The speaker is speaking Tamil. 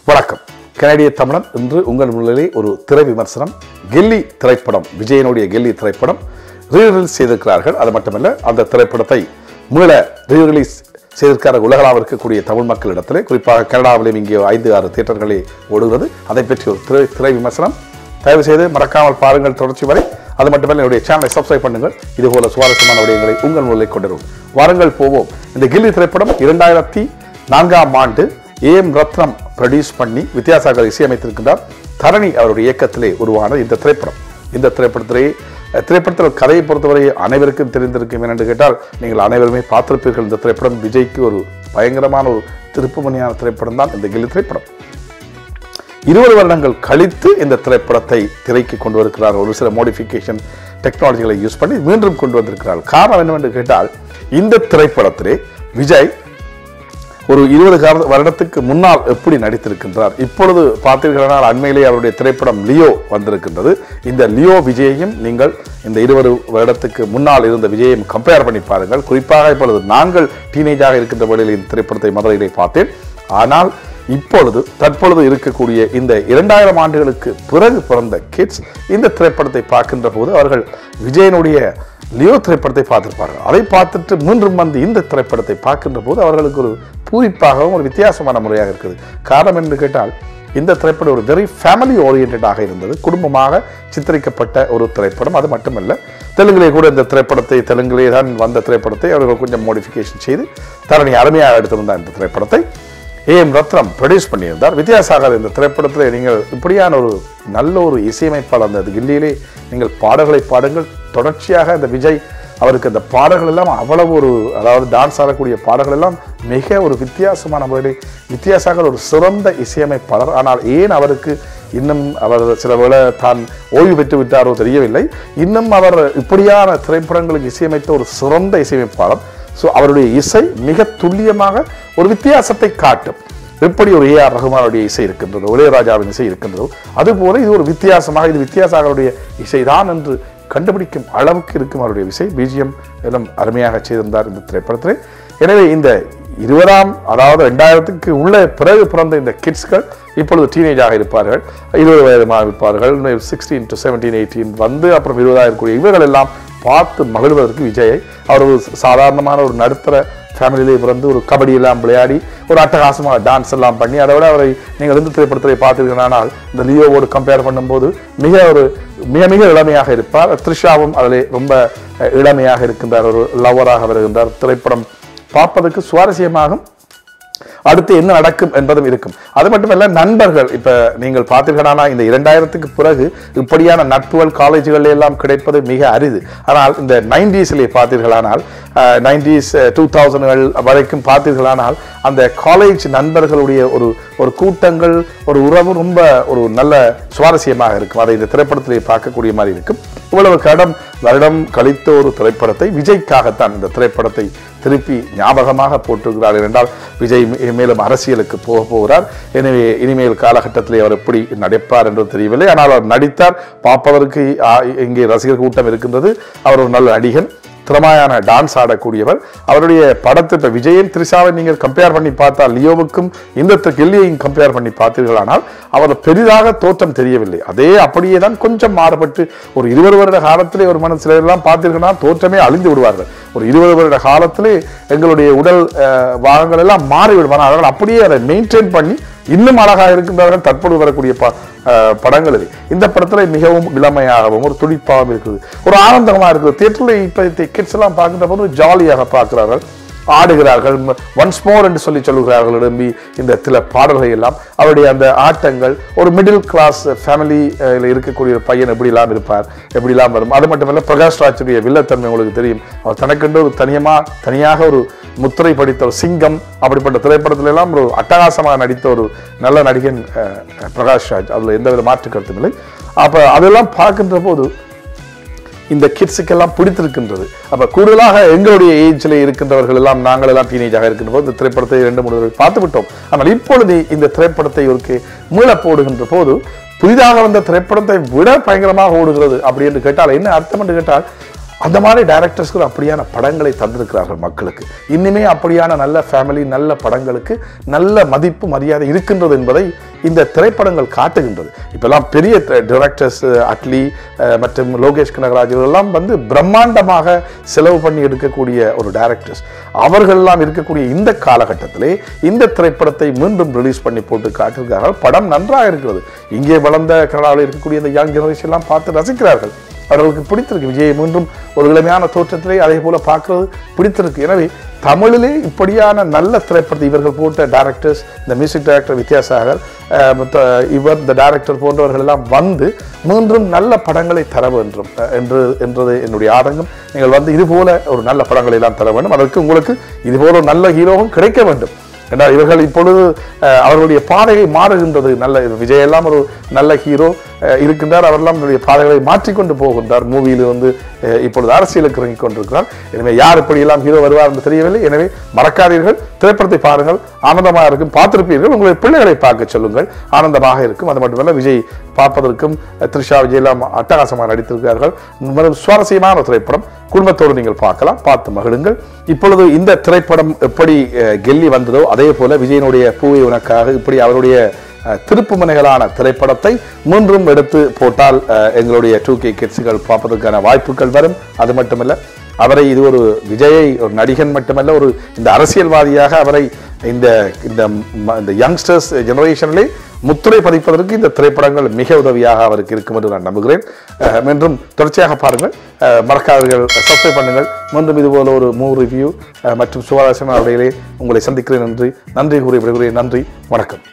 வணக்கம். கனடிய தமிழன் இன்று உங்கள் முன்னிலை ஒரு திரை விமர்சனம். கெல்லி திரைப்படம், விஜயனுடைய கெல்லி திரைப்படம் ரீரிலீஸ் செய்திருக்கிறார்கள். அது மட்டுமல்ல, அந்த திரைப்படத்தை மீள ரீரிலீஸ் செய்திருக்கிற உலகளாக இருக்கக்கூடிய தமிழ் மக்களிடத்திலே, குறிப்பாக கனடாவிலும் இங்கே 5-6 தியேட்டர்களில் ஓடுகிறது. அதை பற்றி ஒரு திரை விமர்சனம். தயவு செய்து மறக்காமல் பாருங்கள் தொடர்ச்சி வரை. அது மட்டுமல்ல, என்னுடைய சேனலை சப்ஸ்கிரைப் பண்ணுங்கள். இதுபோல சுவாரஸ்யமான விடயங்களை உங்கள் முன்னிலை கொண்டிருக்கும். வாருங்கள் போவோம். இந்த கில்லி திரைப்படம் 2004ஆம் ஆண்டு ஏஎம் ரத்னம் ப்ரொடியூஸ் பண்ணி வித்யாசாகர் இசையமைத்திருக்கின்றார். தரணி அவருடைய இயக்கத்திலே உருவான இந்த திரைப்படம். இந்த திரைப்படத்தில் கதையை பொறுத்தவரை அனைவருக்கும் தெரிந்திருக்கும். என்று கேட்டால், நீங்கள் அனைவருமே பார்த்திருப்பீர்கள். இந்த திரைப்படம் விஜய்க்கு ஒரு பயங்கரமான ஒரு திருப்புமுனையான திரைப்படம் தான் இந்த கில்லி திரைப்படம். 20 வருடங்கள் கழித்து இந்த திரைப்படத்தை திரைக்கு கொண்டு வருகிறார். ஒரு சில மோடிஃபிகேஷன் டெக்னாலஜிகளை யூஸ் பண்ணி மீண்டும் கொண்டு வந்திருக்கிறார். காரணம் என்னவென்று கேட்டால், இந்த திரைப்படத்திலே விஜய் ஒரு 20 வருடத்துக்கு முன்னால் எப்படி நடித்திருக்கின்றார். இப்பொழுது பார்த்தீர்களானால் அண்மையிலே அவருடைய திரைப்படம் லியோ வந்திருக்கின்றது. இந்த லியோ விஜயையும் நீங்கள் இந்த 20 வருடத்துக்கு முன்னால் இருந்த விஜயையும் கம்பேர் பண்ணி பாருங்கள். குறிப்பாக இப்பொழுது நாங்கள் டீனேஜாக இருக்கின்ற வழியில் இந்த திரைப்படத்தை முதலிலே பார்த்தேன். ஆனால் தற்பொழுது இருக்கக்கூடிய இந்த 2000 ஆண்டுகளுக்கு பிறகு பிறந்த கிட்ஸ் இந்த திரைப்படத்தை பார்க்கின்ற போது அவர்கள் விஜயனுடைய லியோ திரைப்படத்தை பார்த்திருப்பார்கள். அதை பார்த்துட்டு மீண்டும் வந்து இந்த திரைப்படத்தை பார்க்கின்ற போது அவர்களுக்கு ஒரு பூரிப்பாகவும் ஒரு வித்தியாசமான முறையாக இருக்குது. காரணம் என்று கேட்டால், இந்த திரைப்படம் ஒரு வெரி ஃபேமிலி ஓரியன்டாக இருந்தது. குடும்பமாக சித்தரிக்கப்பட்ட ஒரு திரைப்படம். அது மட்டுமல்ல, தெலுங்கிலே கூட இந்த திரைப்படத்தை, தெலுங்கிலே தான் வந்த திரைப்படத்தை அவர்கள் கொஞ்சம் மோடிஃபிகேஷன் செய்து தரணி அருமையாக எடுத்திருந்தார். இந்த திரைப்படத்தை ஏஎம் ரத்னம் ப்ரொடியூஸ் பண்ணியிருந்தார். வித்யாசாகர் இந்த திரைப்படத்தில் நீங்கள் இப்படியான ஒரு நல்ல ஒரு இசையமைப்பாளர். அந்த கில்லியிலே நீங்கள் பாடல்களை பாடுங்கள். தொடர்ச்சியாக இந்த விஜய் அவருக்கு அந்த பாடல்கள் எல்லாம் அவ்வளவு ஒரு, அதாவது டான்ஸ் ஆடக்கூடிய பாடல்கள் எல்லாம் மிக ஒரு வித்தியாசமான முறையில் வித்யாசாகர் ஒரு சிறந்த இசையமைப்பாளர். ஆனால் ஏன் அவருக்கு இன்னும் அவர் சில வேளை தான் ஓய்வு பெற்று விட்டாரோ தெரியவில்லை. இன்னும் அவர் இப்படியான திரைப்படங்களுக்கு இசையமைத்த ஒரு சிறந்த இசையமைப்பாளர். ஸோ அவருடைய இசை மிக துல்லியமாக ஒரு வித்தியாசத்தை காட்டும். எப்படி ஒரு ஏஆர் ரஹ்மானுடைய இசை இருக்கின்றதோ, இளையராஜாவின் இசை இருக்கின்றதோ, அதுபோல இது ஒரு வித்தியாசமாக, இது வித்யாசாகருடைய இசைதான் என்று கண்டுபிடிக்கும் அளவுக்கு இருக்கும் அவருடைய இசை. பிஜிஎம் எல்லாம் அருமையாக செய்திருந்தார் இந்த திரைப்படத்தில். எனவே இந்த 2000க்கு உள்ள பிறகு பிறந்த இந்த கிட்ஸ்கள் இப்பொழுது டீனேஜாக இருப்பார்கள், 20 வயதுமாக இருப்பார்கள். 16 to 17, 18 வந்து அப்புறம் 20 இருக்கக்கூடிய இவர்கள் எல்லாம் பார்த்து மகிழ்வதற்கு விஜயை, அவர் ஒரு சாதாரணமான ஒரு நடுத்தர ஃபேமிலியிலே பிறந்து ஒரு கபடி எல்லாம் விளையாடி ஒரு அட்டகாசமாக டான்ஸ் எல்லாம் பண்ணி, அதை விட அவரை நீங்கள் இந்த திரைப்படத்தை பார்த்தீர்களானால் இந்த லியோவோடு கம்பேர் பண்ணும்போது மிக இளமையாக இருப்பார். த்ரிஷாவும் அதிலே ரொம்ப இளமையாக இருக்கின்றார், ஒரு லவராக வருகின்றார். திரைப்படம் பார்ப்பதற்கு சுவாரஸ்யமாகும். அடுத்து என்ன நடக்கும் என்பதும் இருக்கும். அது மட்டுமல்ல, நண்பர்கள் இப்ப நீங்கள் பார்த்தீர்களானா இந்த 2000க்கு பிறகு இப்படியான நட்புகள் காலேஜுகள் எல்லாம் கிடைப்பது மிக அரிது. ஆனால் இந்த 90ஸ்லே பார்த்தீர்களானால் 90s 2000கள் வரைக்கும் பார்த்தீர்களானால் அந்த காலேஜ் நண்பர்களுடைய ஒரு கூட்டங்கள், ஒரு உறவு ரொம்ப ஒரு நல்ல சுவாரஸ்யமாக இருக்கும். அதை இந்த திரைப்படத்திலே பார்க்கக்கூடிய மாதிரி இருக்கும். இவ்வளவு வருடம் கழித்த ஒரு திரைப்படத்தை விஜய்க்காகத்தான் இந்த திரைப்படத்தை திருப்பி ஞாபகமாக போட்டிருக்கிறார். என்றால் விஜய் மேலும் அரசியலுக்கு போகிறார். எனவே இனிமேல் காலகட்டத்திலே அவர் எப்படி நடிப்பார் என்று தெரியவில்லை. ஆனால் அவர் நடித்தார். பார்ப்பதற்கு இங்கே ரசிகர் கூட்டம் இருக்கின்றது. அவர் ஒரு நல்ல நடிகன், திறமையான டான்ஸ் ஆடக்கூடியவர். அவருடைய படத்தை இப்போ விஜயன் த்ரிஷாவை நீங்கள் கம்பேர் பண்ணி பார்த்தால், லியோவுக்கும் இந்த கில்லியையும் கம்பேர் பண்ணி பார்த்தீர்களானால் அவர் பெரிதாக தோற்றம் தெரியவில்லை. அதே அப்படியே தான் கொஞ்சம் மாறுபட்டு ஒரு 20 வருட காலத்திலே ஒரு சிலரெல்லாம் பார்த்தீர்களா தோற்றமே அழிந்து விடுவார்கள். ஒரு 20 வருட காலத்திலே எங்களுடைய உடல் பாகங்கள் எல்லாம் மாறிவிடுவார்கள். அவர்கள் அப்படியே அதை மெயின்டைன் பண்ணி இன்னும் அழகாக இருக்கின்றார்கள். தற்போது வரக்கூடிய படங்கள் இது. இந்த படத்துல மிகவும் இளமையாகவும் ஒரு துடிப்பாகவும் இருக்குது, ஒரு ஆனந்தமாக இருக்குது. தியேட்டரில் இப்ப கிட்ஸ் எல்லாம் பார்க்கின்ற போது ஜாலியாக பார்க்கிறார்கள், ஆடுகிறார்கள், ஒன்ஸ் மோர் என்று சொல்லுகிறார்கள். விரும்பி இந்த சில பாடல்கள் எல்லாம் அவருடைய அந்த ஆட்டங்கள், ஒரு மிடில் கிளாஸ் ஃபேமிலியில் இருக்கக்கூடிய ஒரு பையன் எப்படிலாம் இருப்பார், எப்படிலாம் வரும். அது மட்டுமல்ல, பிரகாஷ் ராஜுடைய வில்லத்தன்மை உங்களுக்கு தெரியும். அவர் தனக்கென்று ஒரு தனியாக ஒரு முத்திரை படித்த ஒரு சிங்கம், அப்படிப்பட்ட திரைப்படத்தில எல்லாம் ஒரு அட்டகாசமாக நடித்த ஒரு நல்ல நடிகன் பிரகாஷ் ராஜ். அதில் எந்தவித மாற்று கருத்தும் இல்லை. அப்ப அதெல்லாம் பார்க்கின்ற போது இந்த கிட்ஸுக்கெல்லாம் பிடித்திருக்கின்றது. அப்ப கூடுதலாக எங்களுடைய ஏஜ்ல இருக்கின்றவர்கள் எல்லாம், நாங்கள் எல்லாம் டீனேஜாக இருக்கின்ற போது இந்த திரைப்படத்தை 2-3 தடவை பார்த்து விட்டோம். ஆனால் இப்பொழுது இந்த திரைப்படத்தை ஒரு மீள போடுகின்ற போது புதிதாக வந்த திரைப்படத்தை விட பயங்கரமாக ஓடுகிறது. அப்படி என்று கேட்டால் என்ன அர்த்தம் என்று கேட்டால், அந்த மாதிரி டைரக்டர்ஸ்கள் அப்படியான படங்களை தந்திருக்கிறார்கள் மக்களுக்கு. இன்னுமே அப்படியான நல்ல ஃபேமிலி நல்ல படங்களுக்கு நல்ல மதிப்பு மரியாதை இருக்கின்றது என்பதை இந்த திரைப்படங்கள் காட்டுகின்றது. இப்பெல்லாம் பெரிய டைரக்டர்ஸ் அட்லி மற்றும் லோகேஷ் கனகராஜ் எல்லாம் வந்து பிரம்மாண்டமாக செலவு பண்ணி எடுக்கக்கூடிய ஒரு டைரக்டர்ஸ். அவர்கள்லாம் இருக்கக்கூடிய இந்த காலகட்டத்திலே இந்த திரைப்படத்தை மீண்டும் ரிலீஸ் பண்ணி போட்டு காட்டுகிறார்கள். படம் நன்றாக இருக்கிறது. இங்கே வளர்ந்த கனடாவில் இருக்கக்கூடிய இந்த யங் ஜெனரேஷன் எல்லாம் பார்த்து ரசிக்கிறார்கள். அவர்களுக்கு பிடித்திருக்கு. விஜயை மீண்டும் ஒரு இளமையான தோற்றத்திலே அதே போல பார்க்கிறது பிடித்திருக்கு. எனவே தமிழிலே இப்படியான நல்ல திரைப்படத்தை இவர்கள் போட்ட டைரக்டர்ஸ், இந்த மியூசிக் டைரக்டர் வித்யாசாகர், இவர் இந்த டைரக்டர் போன்றவர்கள் எல்லாம் வந்து மீண்டும் நல்ல படங்களை தர வேண்டும் என்றது என்னுடைய ஆதங்கம். நீங்கள் வந்து இதுபோல ஒரு நல்ல படங்களை எல்லாம் தர வேண்டும். அதற்கு உங்களுக்கு இதுபோல ஒரு நல்ல ஹீரோவும் கிடைக்க வேண்டும். என்றால் இவர்கள் இப்பொழுது அவர்களுடைய பாதையை மாறுகின்றது. நல்ல விஜய் எல்லாம் ஒரு நல்ல ஹீரோ இருக்கின்றார். அவரெல்லாம் அவருடைய பாதைகளை மாற்றிக்கொண்டு போகின்றார். மூவியில் வந்து இப்பொழுது அரசியலுக்கு இறங்கிக் கொண்டிருக்கிறார். எனவே யார் இப்படியெல்லாம் ஹீரோ வருவார் என்று தெரியவில்லை. எனவே மறக்காதீர்கள், திரைப்படத்தை பாருங்கள், ஆனந்தமாக இருக்கும். பார்த்திருப்பீர்கள், உங்களுடைய பிள்ளைகளை பார்க்க சொல்லுங்கள், ஆனந்தமாக இருக்கும். அது மட்டுமல்ல, விஜய் பார்ப்பதற்கும் த்ரிஷா விஜய் எல்லாம் அட்டகாசமாக நடித்திருக்கிறார்கள். சுவாரஸ்யமான திரைப்படம், குடும்பத்தோடு நீங்கள் பார்க்கலாம், பார்த்து மகிழுங்கள். இப்பொழுது இந்த திரைப்படம் எப்படி கெல்லி வந்ததோ அதே போல விஜயனுடைய பூவை உனக்காக இப்படி அவருடைய திருப்புமுனைகளான திரைப்படத்தை மீண்டும் எடுத்து போட்டால் எங்களுடைய 2K கிட்ஸுகள் பார்ப்பதற்கான வாய்ப்புகள் வரும். அது மட்டுமல்ல, அவரை இது ஒரு விஜயை ஒரு நடிகன் மட்டுமல்ல, ஒரு இந்த அரசியல்வாதியாக அவரை இந்த யங்ஸ்டர்ஸ் ஜெனரேஷனிலே முத்திரை பதிப்பதற்கு இந்த திரைப்படங்கள் மிக உதவியாக அவருக்கு இருக்கும் என்று நான் நம்புகிறேன். மீண்டும் தொடர்ச்சியாக பாருங்கள், மறக்காதீர்கள், சப்ஸ்கிரைப் பண்ணுங்கள். மீண்டும் இதுபோல ஒரு ரிவ்யூ மற்றும் சுவாரஸ்யமான உரையிலே உங்களை சந்திக்கிறேன். நன்றி கூறி விடுகிறேன். நன்றி, வணக்கம்.